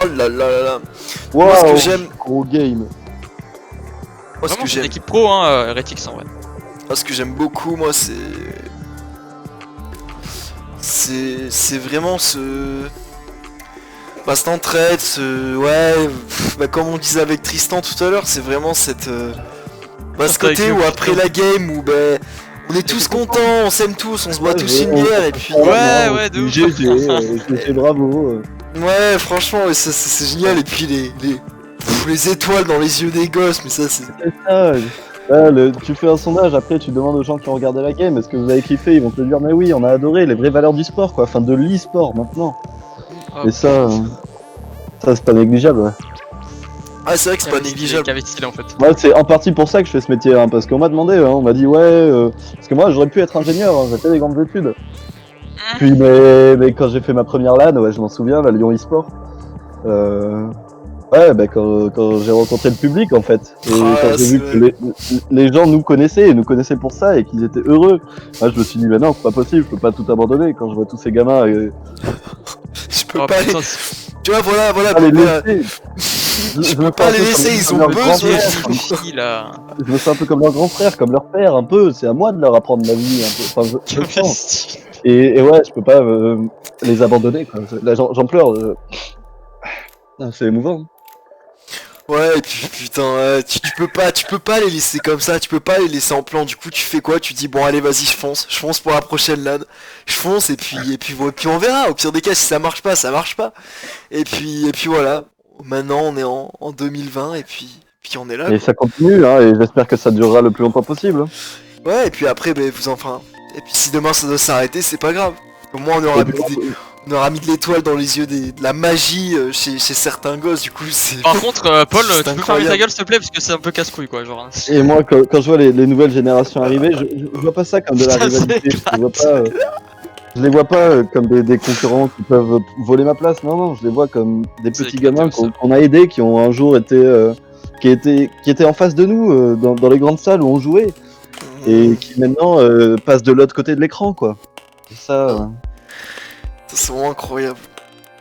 Oh là là là là. Wow, Moi, ce que j'aime. gros game. Moi, ce Vraiment, que c'est une j'aime. équipe pro, hein, Heretics en vrai. Moi, ce que j'aime beaucoup, moi, c'est. C'est vraiment ce. Bah, cette entraide, ouais, comme on disait avec Tristan tout à l'heure, c'est vraiment cette. Bah, ce côté où après la game, où on est tous contents, on s'aime tous, on se boit tous une bière, et puis. Ouais, de ouf. GG, bravo. Ouais, franchement, c'est génial, et puis les étoiles dans les yeux des gosses, mais ça, c'est. C'est ça. Là, tu fais un sondage, après tu demandes aux gens qui ont regardé la game, est-ce que vous avez kiffé? Ils vont te dire, mais oui, on a adoré les vraies valeurs du sport, quoi, enfin de l'e-sport maintenant. Oh, Et ça c'est pas négligeable. Ouais. Ah, c'est vrai que c'est pas négligeable. Qu'avec style en fait. Moi, c'est en partie pour ça que je fais ce métier, hein, parce qu'on m'a demandé, on m'a dit, ouais, parce que moi j'aurais pu être ingénieur, j'ai fait des grandes études. Puis, mais quand j'ai fait ma première LAN, ouais, je m'en souviens, la Lyon e-sport. Ouais, quand j'ai rencontré le public en fait, et quand j'ai vu que les gens nous connaissaient et nous connaissaient pour ça et qu'ils étaient heureux, moi, je me suis dit, mais non, c'est pas possible, je peux pas tout abandonner quand je vois tous ces gamins. Je peux pas aller. Tu vois, voilà. Je peux pas les laisser, ils ont besoin. Je me sens un peu comme leur grand frère, comme leur père, un peu. C'est à moi de leur apprendre la vie, un peu. Enfin, je le sens. Et ouais, je peux pas les abandonner, quoi. Là, j'en pleure. C'est émouvant. Ouais, et puis putain, tu peux pas les laisser comme ça, tu peux pas les laisser en plan. Du coup, tu fais quoi? Tu dis bon, allez, vas-y, je fonce pour la prochaine LAN. Je fonce et puis on verra. Au pire des cas, si ça marche pas, ça marche pas. Et puis voilà. Maintenant, on est en 2020 et puis on est là. Et ça continue, hein, et j'espère que ça durera le plus longtemps possible. Ouais, et puis après, et puis si demain ça doit s'arrêter, c'est pas grave. Au moins, on aura mis de l'étoile dans les yeux, de la magie chez certains gosses, du coup c'est... Par contre, Paul, tu peux fermer incroyable. ta gueule s'il te plaît, parce que c'est un peu casse-couille quoi, genre. Et moi, quand je vois les nouvelles générations arriver, je vois pas ça comme de la rivalité, je les vois pas comme des concurrents qui peuvent voler ma place, non, je les vois comme des petits gamins qu'on a aidés, qui ont un jour qui étaient en face de nous, dans les grandes salles où on jouait, et qui maintenant passent de l'autre côté de l'écran, quoi. Et ça... C'est vraiment incroyable.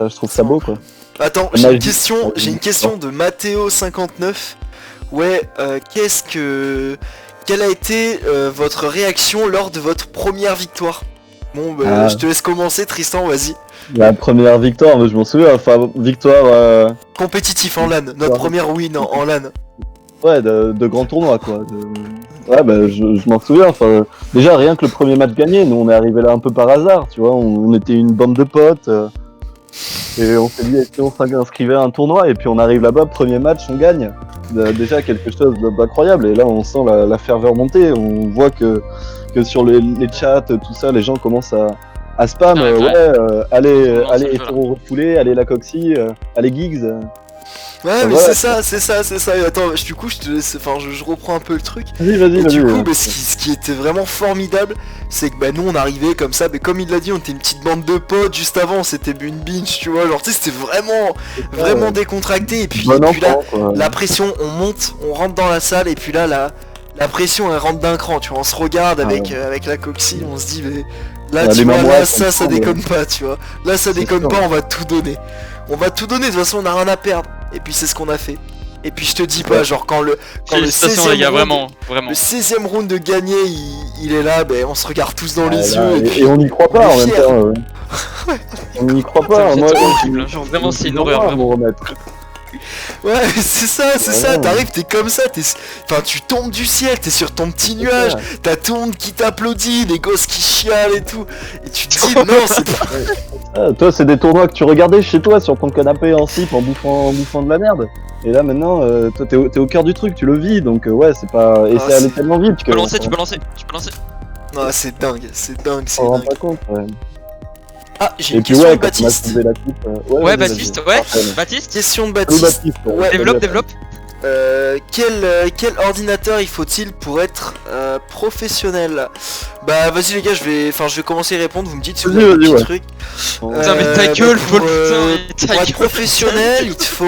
Je trouve ça beau, quoi. Attends, j'ai une question de Mathéo59. Ouais, quelle a été votre réaction lors de votre première victoire? Bon, je te laisse commencer, Tristan, vas-y. La première victoire, je m'en souviens, enfin, victoire... compétitif en LAN, notre première win en LAN. Ouais, de grands tournois, quoi. Ouais, je m'en souviens, enfin, déjà, rien que le premier match gagné, nous, on est arrivé là un peu par hasard, tu vois, on était une bande de potes, et on s'est dit, est-ce qu'on s'inscrivait à un tournoi, et puis on arrive là-bas, premier match, on gagne. Déjà, quelque chose d'incroyable, et là, on sent la ferveur monter, on voit que sur les chats, tout ça, les gens commencent à spam, allez, hétéro refoulé, allez la Coxy, allez Giggs. Ouais, mais c'est ça. Attends, du coup, je te laisse. Enfin, je reprends un peu le truc. Vas-y. Du coup, ce qui était vraiment formidable, c'est que nous, on arrivait comme ça. Mais comme il l'a dit, on était une petite bande de potes. Juste avant, on s'était bu une binge, tu vois. Alors, tu sais, c'était vraiment décontracté. Et puis, là, la pression, on monte, on rentre dans la salle. Et puis là, la pression, elle rentre d'un cran. Tu vois, on se regarde avec la Coxy. On se dit, mais là, tu vois, là, ça déconne pas, tu vois. Là, ça déconne pas. On va tout donner. De toute façon, on a rien à perdre. Et puis c'est ce qu'on a fait. Et puis je te dis pas, genre quand le 16e les gars, round, vraiment. le 16e round de gagné, il est là, on se regarde tous dans les yeux. Et on n'y croit pas en même temps. On n'y croit pas. Moi, genre vraiment c'est une horreur. Vraiment. Ouais, c'est ça, t'arrives, t'es comme ça, enfin tu tombes du ciel, t'es sur ton petit nuage, t'as tout le monde qui t'applaudit, les gosses qui chialent et tout, et tu te dis non, c'est pas... toi c'est des tournois que tu regardais chez toi sur ton canapé en slip en bouffant de la merde, et là maintenant toi t'es au cœur du truc, tu le vis, donc ouais c'est pas... Et c'est allé tellement vite que... Tu peux lancer. Non, c'est dingue. On rend pas compte, ouais. Ah, j'ai une question de Baptiste. Baptiste. Question de Baptiste. Développe. Quel ordinateur il faut-il pour être professionnel? Bah vas-y les gars, je vais commencer à répondre, vous me dites si vous avez des petits trucs. Putain mais ta gueule Paul, pour être professionnel, il te faut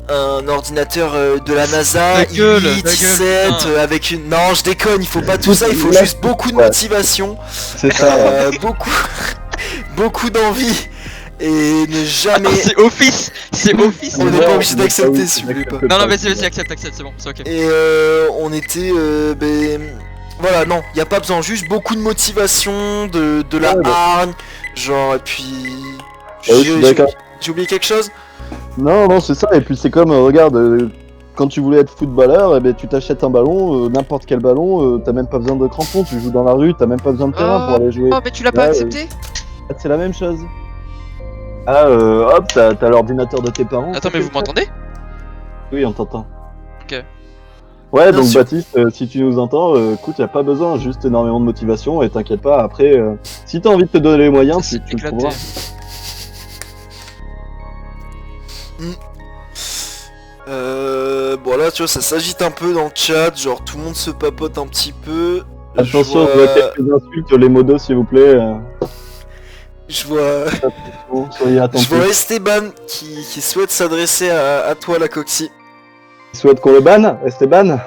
un ordinateur de la NASA, i7 avec une... Non, je déconne, il faut pas tout ça, il faut juste beaucoup de motivation. C'est ça. Beaucoup d'envie Et ne jamais. Attends, c'est office. C'est office. On n'est pas obligé d'accepter s'il vous plaît pas. Non, non, vas-y, accepte, c'est bon, c'est ok. Et on était. Voilà, non, y a pas besoin, juste beaucoup de motivation, de la hargne, genre, et puis. J'ai oublié quelque chose? Non, non, c'est ça, et puis c'est comme, regarde, quand tu voulais être footballeur, eh ben, tu t'achètes un ballon, n'importe quel ballon, t'as même pas besoin de crampons, tu joues dans la rue, t'as même pas besoin de terrain pour aller jouer. Oh, mais tu l'as pas accepté? C'est la même chose. Ah, hop, t'as l'ordinateur de tes parents. Attends, mais vous m'entendez? Oui, on t'entend. Ok. Ouais, donc Baptiste, si tu nous entends, écoute, y a pas besoin, juste énormément de motivation, et t'inquiète pas, après, si t'as envie de te donner les moyens, tu le trouveras. Bon là tu vois ça s'agite un peu dans le chat, genre tout le monde se papote un petit peu. Attention, je vois quelques insultes, les modos s'il vous plaît. Je vois... Soyez attentifs. Je vois Esteban qui souhaite s'adresser à toi la Coxy. Il souhaite qu'on le banne, Esteban?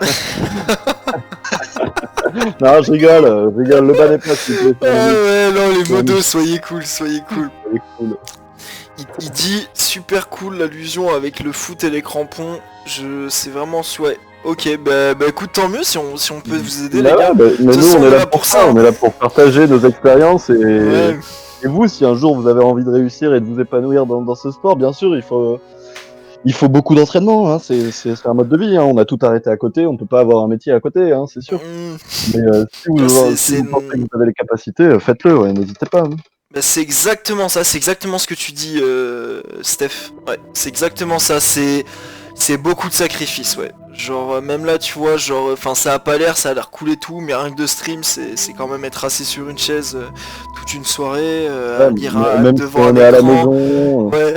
Non, je rigole, le ban est pas s'il vous plaît. Ouais, non les modos, soyez cool. Cool. Il dit super cool l'allusion avec le foot et les crampons. C'est vraiment souhait. Ok, bah écoute, tant mieux si on peut vous aider les gars. Mais nous on est là pour ça, on est là pour partager nos expériences et vous, si un jour vous avez envie de réussir et de vous épanouir dans ce sport, bien sûr, il faut beaucoup d'entraînement, hein. C'est un mode de vie, hein. On a tout arrêté à côté, on peut pas avoir un métier à côté, hein, c'est sûr. Mais si vous pensez que vous avez les capacités, faites-le, ouais, n'hésitez pas. Hein. Bah c'est exactement ça, c'est exactement ce que tu dis Steph. Ouais, c'est exactement ça, c'est beaucoup de sacrifices, ouais. Genre même là tu vois, genre enfin ça a pas l'air, ça a l'air cool et tout, mais rien que de stream c'est quand même être assis sur une chaise toute une soirée, lire même devant si on un est à la écran. maison. Ouais.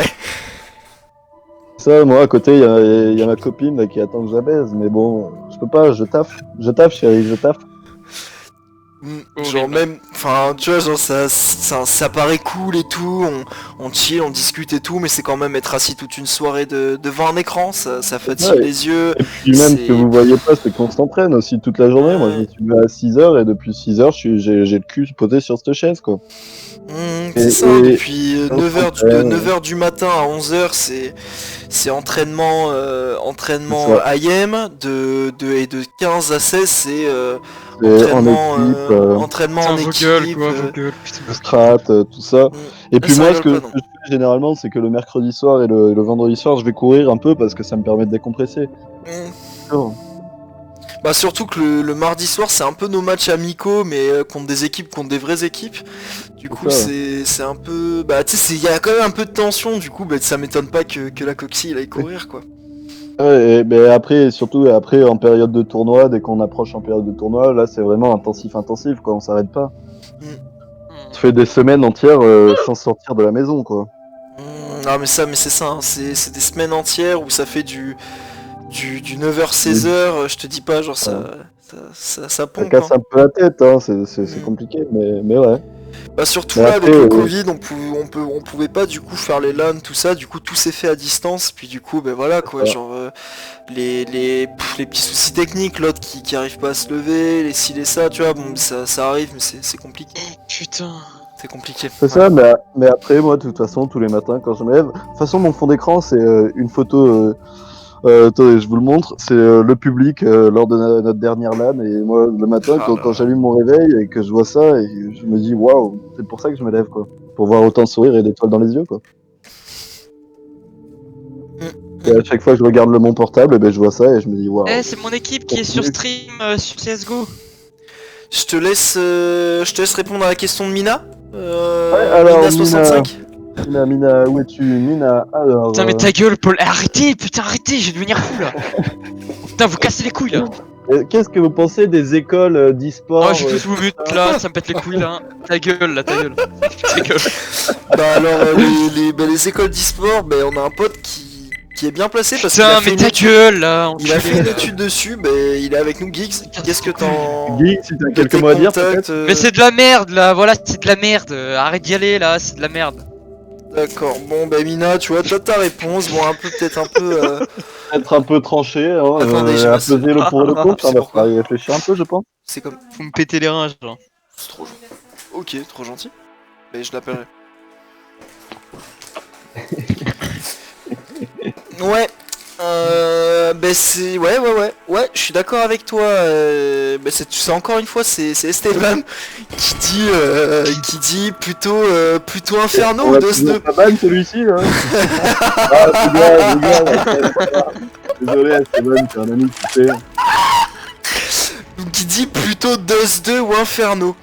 Ça, moi à côté il y a ma copine là, qui attend que je la baise, mais bon, je peux pas, je taffe chérie, je taffe. Genre même, enfin tu vois, genre ça paraît cool et tout, on chill, on discute et tout, mais c'est quand même être assis toute une soirée devant un écran, ça fatigue les yeux. Et puis même ce que vous voyez pas, c'est qu'on s'entraîne aussi toute la journée. Moi je me suis levé à 6h et depuis 6h j'ai le cul posé sur cette chaise quoi. C'est ça, depuis 9h du matin à 11h c'est entraînement IM, de 15 à 16 c'est entraînement en équipe, strat, tout ça. Et puis moi ce que je fais généralement c'est que le mercredi soir et le vendredi soir je vais courir un peu parce que ça me permet de décompresser. Bah surtout que le mardi soir c'est un peu nos matchs amicaux mais contre des vraies équipes. Du coup c'est un peu... Bah tu sais il y a quand même un peu de tension, du coup bah, ça m'étonne pas que la Coxy il aille courir quoi. Ouais, mais après, surtout après en période de tournoi, dès qu'on approche en période de tournoi, là c'est vraiment intensif quoi, on s'arrête pas. On fait des semaines entières sans sortir de la maison quoi. Non mais c'est ça, hein. C'est des semaines entières où ça fait du 9h-16h, je te dis pas, genre ça pompe. Ça casse un peu la tête, hein, c'est compliqué, mais ouais. Bah surtout là, avec le Covid, on pouvait pas du coup faire les LAN, tout ça, du coup tout s'est fait à distance, puis du coup, ben voilà quoi, genre les petits soucis techniques, l'autre qui arrive pas à se lever, les ci, les ça, tu vois, bon ça arrive, mais c'est compliqué. Putain. C'est compliqué. C'est ça, mais après, moi, de toute façon, tous les matins, quand je me lève, de toute façon, mon fond d'écran, c'est une photo, attendez, je vous le montre, c'est le public lors de notre dernière LAN, et moi, le matin, quand j'allume mon réveil et que je vois ça, et je me dis, waouh, c'est pour ça que je me lève, quoi. Pour voir autant de sourires et d'étoiles dans les yeux, quoi. Et à chaque fois que je regarde mon portable, ben, je vois ça et je me dis, waouh. C'est mon équipe qui est sur stream sur CSGO. Je te laisse répondre à la question de Mina. alors, Mina65. Mina, où es-tu? Mina, alors... Putain mais ta gueule Paul, arrêtez, je vais devenir fou là. Putain vous cassez les couilles là. Qu'est-ce que vous pensez des écoles d'e-sport? Oh j'ai tous vous but là, ça me pète les couilles là. Ta gueule. Ta gueule. Bah alors les écoles d'e-sport, bah on a un pote qui est bien placé parce qu'il a fait ta gueule là. Il a fait une étude dessus, bah il est avec nous Geeks. Qu'est-ce que t'en... Geeks, si t'as quelques mots à dire Mais c'est de la merde là, voilà c'est de la merde. Arrête d'y aller là, c'est de la merde. D'accord, bon bah Mina, tu vois, t'as ta réponse, bon peut-être un peu... Être un peu tranché, hein, attendez, à peser le pour et le contre, on va y réfléchir un peu je pense. C'est comme... Faut me péter les reins genre. C'est trop gentil. Ok, trop gentil. Mais je l'appellerai. Ouais. Ben c'est ouais, je suis d'accord avec toi. Ben c'est encore une fois c'est Esteban qui dit plutôt Inferno On ou a Dust toujours 2. pas ban celui-ci, hein. Ah, c'est bien. Désolé, Esteban, c'est un ami qui fait. Qui dit plutôt Dust 2 ou Inferno.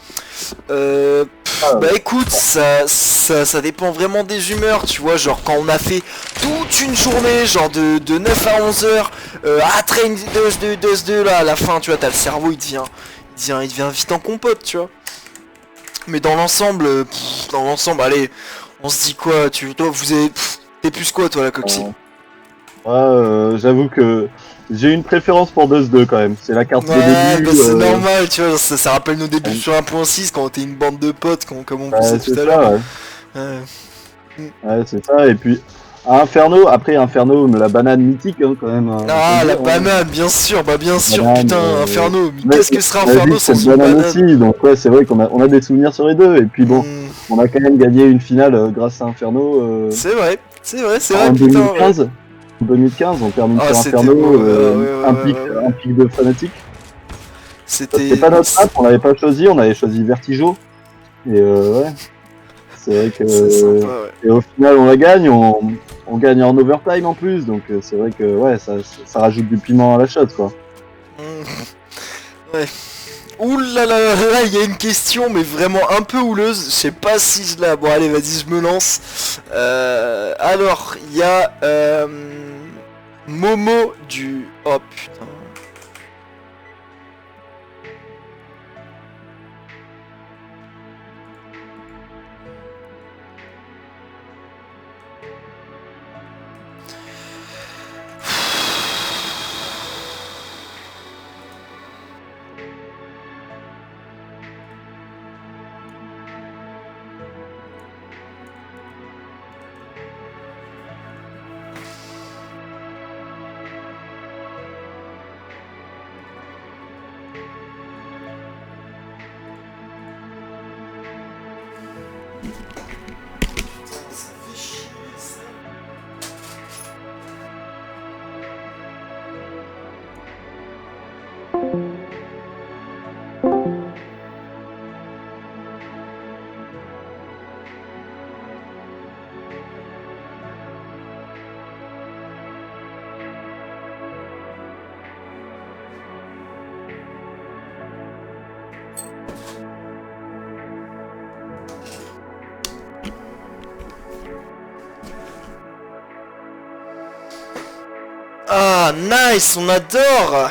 Bah écoute, ça dépend vraiment des humeurs, tu vois, genre quand on a fait toute une journée, genre de 9 à 11 heures, à train Dust 2 là, à la fin, tu vois, t'as le cerveau, il devient vite en compote, tu vois. Mais dans l'ensemble, allez, on se dit quoi, toi, t'es plus quoi, toi, la coccyx? J'avoue que j'ai une préférence pour Dust 2 quand même. C'est la carte de Ouais, début. bah c'est normal, tu vois, ça rappelle nos débuts sur 1.6 quand on était une bande de potes, comme on poussait tout c'est à l'heure. ça, ouais. Ouais. Ouais, c'est ça. Et puis, Inferno, après Inferno, la banane mythique, hein, quand même. Ah, Faut le la dire, hein. banane, bien sûr, bah bien sûr, Banane, putain, Inferno, mais mais qu'est-ce que serait on a dit Inferno que c'est sans le une banane banane? aussi, donc ouais, c'est vrai on a des souvenirs sur les deux. Et puis bon, Hmm, on a quand même gagné une finale grâce à Inferno c'est vrai, en putain, ouais. 2015. En 2015, on termine Ah, sur c'était Inferno, beau, ouais. un pic de fanatique. C'était C'était... pas notre map, on l'avait pas choisi, on avait choisi Vertigo. Et ouais, c'est vrai C'est que. sympa, ouais. Et au final, on la gagne, on gagne en overtime en plus, donc c'est vrai que ouais, ça rajoute du piment à la chose, quoi. Hmm, ouais. Ouh là, il y a une question, mais vraiment un peu houleuse, je sais pas si je la... Bon, allez, vas-y, je me lance. Alors, il y a... Momo du... Oh, putain... Ah, nice, on adore.